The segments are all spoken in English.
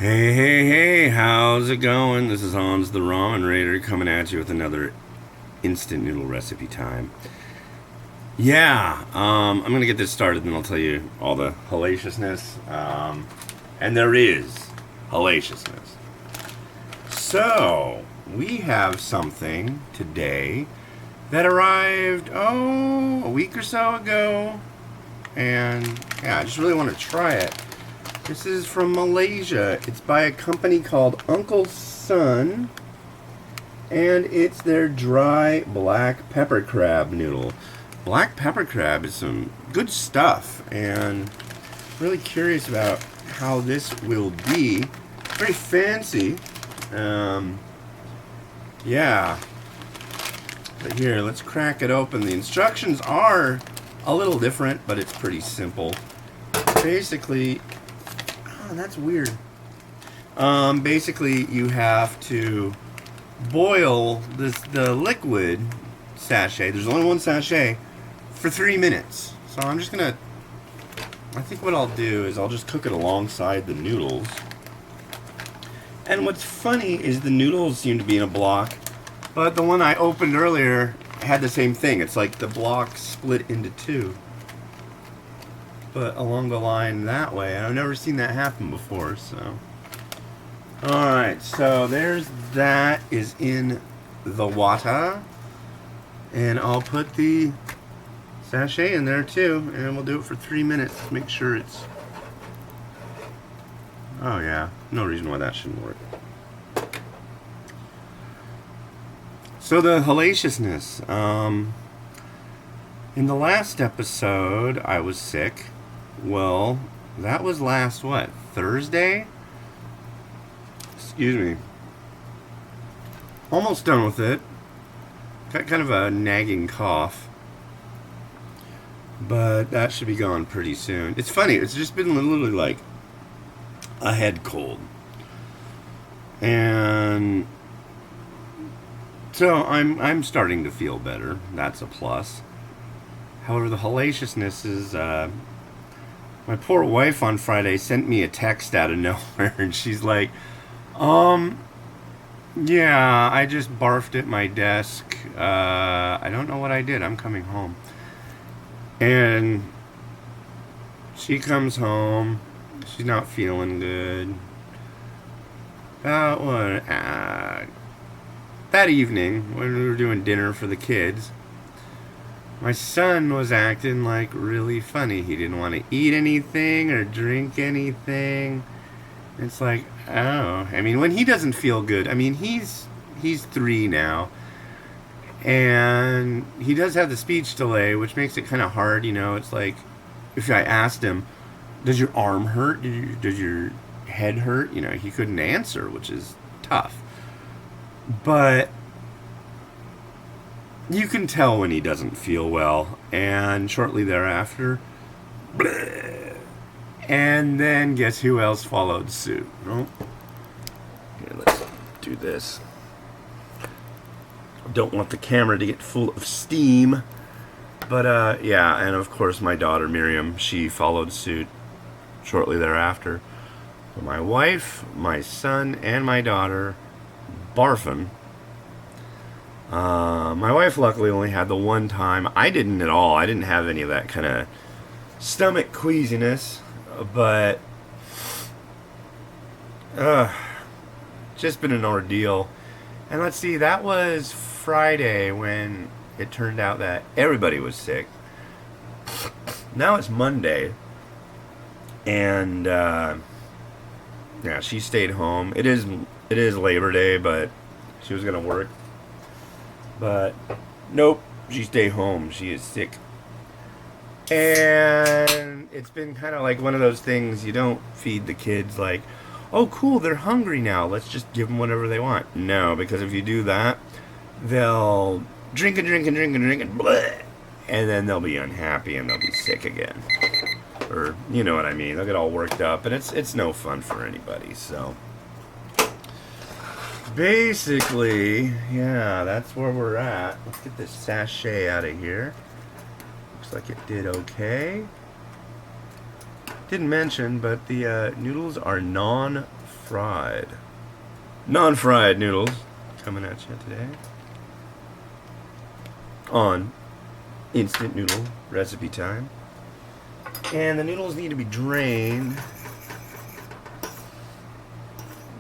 Hey, how's it going? This is Hans the Ramen Rater coming at you with another instant noodle recipe time. I'm gonna get this started and I'll tell you all the hellaciousness. And there is hellaciousness. So, we have something today that arrived, a week or so ago. And yeah, I just really want to try it. This is from Malaysia. It's by a company called Uncle Sun. And it's their dry black pepper crab noodle. Black pepper crab is some good stuff. And really curious about how this will be. Very fancy. Yeah. But here, let's crack it open. The instructions are a little different, but it's pretty simple. Basically, that's weird. Basically, you have to boil the liquid sachet. There's only one sachet for 3 minutes. So I'm just gonna. I think what I'll do is I'll just cook it alongside the noodles. And what's funny is the noodles seem to be in a block, but the one I opened earlier had the same thing. It's like the block split into two. But along the line that way, and I've never seen that happen before, so. Alright, so there's that is in the water. And I'll put the sachet in there too, and we'll do it for 3 minutes. Make sure it's... Oh yeah, no reason why that shouldn't work. So the hellaciousness. In the last episode, I was sick. Well, that was last, Thursday? Excuse me. Almost done with it. Got kind of a nagging cough. But that should be gone pretty soon. It's funny, it's just been literally like a head cold. And so I'm starting to feel better. That's a plus. However, the hellaciousness is my poor wife on Friday sent me a text out of nowhere, and she's like, yeah, I just barfed at my desk. I don't know what I did. I'm coming home. And she comes home. She's not feeling good. That evening, when we were doing dinner for the kids, my son was acting like really funny. He didn't want to eat anything or drink anything. It's like, oh. I mean, when he doesn't feel good, I mean, he's 3 now. And he does have the speech delay, which makes it kind of hard, you know. It's like, if I asked him, does your arm hurt? Does your head hurt? You know, he couldn't answer, which is tough. But you can tell when he doesn't feel well. And shortly thereafter, bleh. And then guess who else followed suit? Oh. Here, let's do this. Don't want the camera to get full of steam. But yeah, and of course my daughter Miriam, she followed suit shortly thereafter. So my wife, my son, and my daughter barfing. My wife luckily only had the one time. I didn't at all. I didn't have any of that kind of stomach queasiness. But just been an ordeal. And let's see, that was Friday when it turned out that everybody was sick. Now it's Monday. And yeah, she stayed home. It is Labor Day, but she was gonna work. But nope, she stayed home. She is sick. And it's been kind of like one of those things, you don't feed the kids like, oh cool, they're hungry now, let's just give them whatever they want. No, because if you do that, they'll drink and bleh, and then they'll be unhappy and they'll be sick again. Or, you know what I mean, they'll get all worked up, and it's no fun for anybody. So basically, yeah, that's where we're at. Let's get this sachet out of here. Looks like it did okay. Didn't mention, but the noodles are non-fried. Non-fried noodles coming at you today on instant noodle recipe time. And the noodles need to be drained.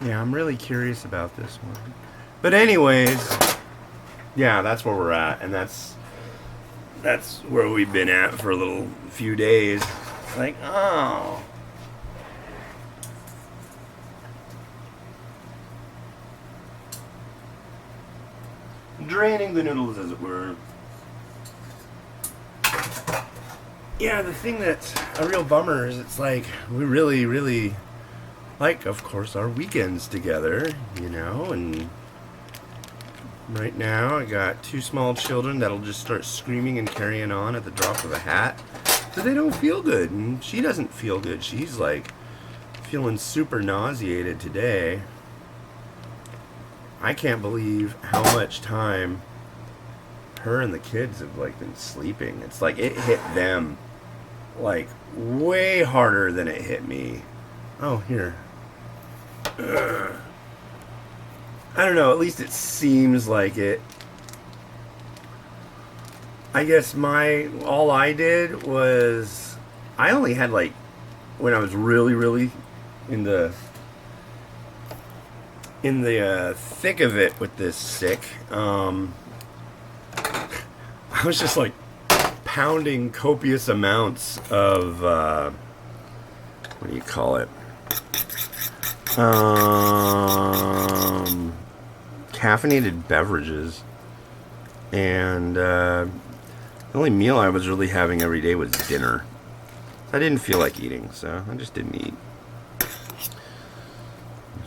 Yeah, I'm really curious about this one. But anyways, yeah, that's where we're at, and that's where we've been at for a little few days. Like, oh. Draining the noodles, as it were. Yeah, the thing that's a real bummer is it's like we really, really like, of course, our weekends together, you know, and right now I got 2 small children that'll just start screaming and carrying on at the drop of a hat, but they don't feel good, and she doesn't feel good. She's like feeling super nauseated today. I can't believe how much time her and the kids have like been sleeping. It's like it hit them like way harder than it hit me. Oh, here. Ugh. I don't know, at least it seems like it. I guess all I did was I only had like when I was really, really in the thick of it with this sick, I was just like pounding copious amounts of what do you call it? Caffeinated beverages, and the only meal I was really having every day was dinner. I didn't feel like eating, so I just didn't eat.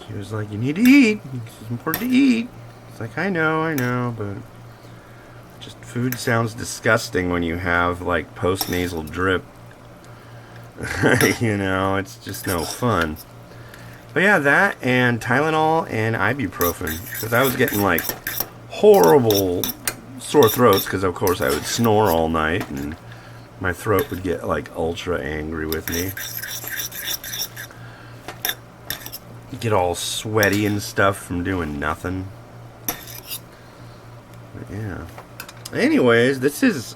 She was like, "You need to eat. It's important to eat." It's like, I know, but just food sounds disgusting when you have like post-nasal drip. You know, it's just no fun. But yeah, that and Tylenol and ibuprofen, because I was getting like horrible sore throats, because of course I would snore all night and my throat would get like ultra angry with me. Get all sweaty and stuff from doing nothing. But yeah. Anyways,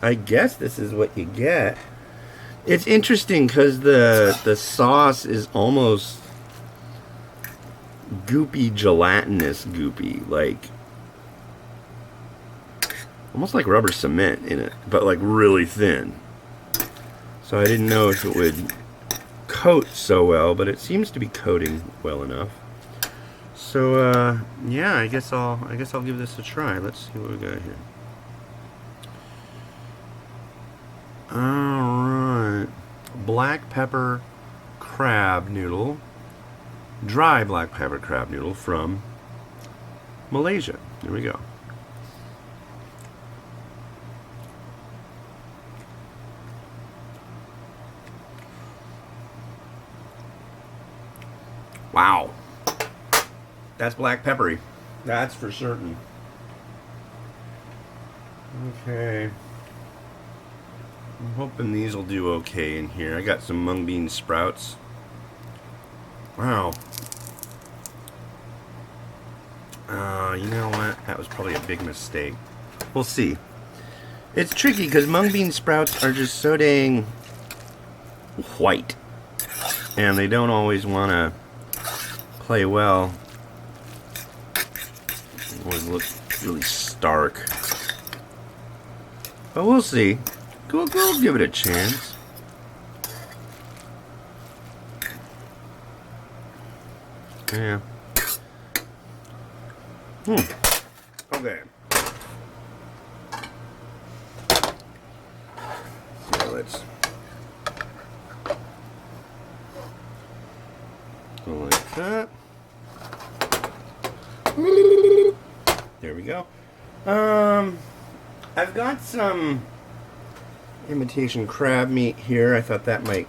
I guess this is what you get. It's interesting because the sauce is almost goopy, gelatinous goopy, like almost like rubber cement in it, but like really thin. So I didn't know if it would coat so well, but it seems to be coating well enough. So yeah, I guess I'll give this a try. Let's see what we got here. Alright. Black pepper crab noodle. Dry black pepper crab noodle from Malaysia. Here we go. Wow. That's black peppery. That's for certain. Okay. I'm hoping these will do okay in here. I got some mung bean sprouts. Wow. You know what? That was probably a big mistake. We'll see. It's tricky because mung bean sprouts are just so dang white. And they don't always want to play well. They always look really stark. But we'll see. We'll give it a chance. Yeah. Okay. So let's go like that. There we go. I've got some imitation crab meat here. I thought that might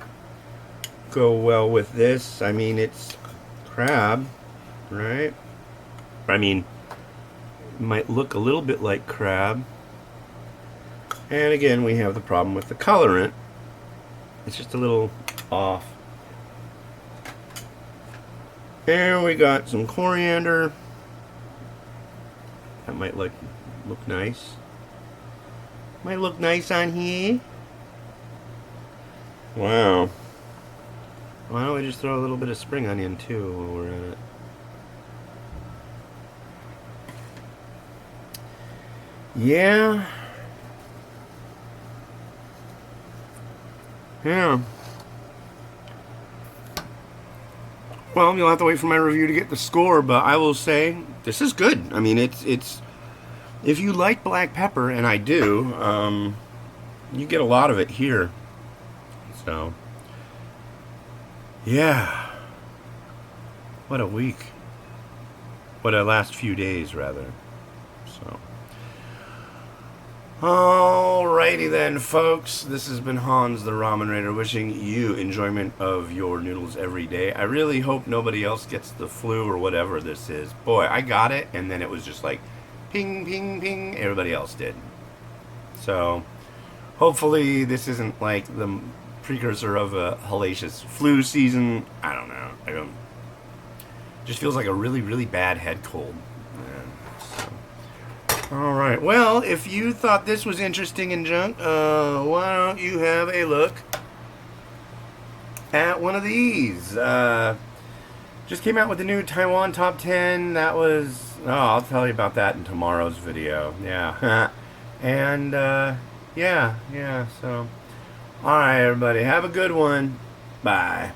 go well with this. I mean, it's crab, right? I mean, it might look a little bit like crab. And again, we have the problem with the colorant. It's just a little off. And we got some coriander. That might look nice. Might look nice on here. Wow. Why don't we just throw a little bit of spring onion too while we're at it? Yeah. Yeah. Well, you'll have to wait for my review to get the score, but I will say this is good. I mean, it's if you like black pepper, and I do, you get a lot of it here. So, yeah. What a week. What a last few days, rather. So. Alrighty then, folks. This has been Hans the Ramen Rater wishing you enjoyment of your noodles every day. I really hope nobody else gets the flu or whatever this is. Boy, I got it, and then it was just like ping, ping, ping. Everybody else did. So, hopefully this isn't like the precursor of a hellacious flu season. I don't know. Just feels like a really, really bad head cold. All right. Well, if you thought this was interesting and junk, why don't you have a look at one of these? Just came out with the new Taiwan Top 10. That was... Oh, I'll tell you about that in tomorrow's video. Yeah. And, yeah. So, all right, everybody. Have a good one. Bye.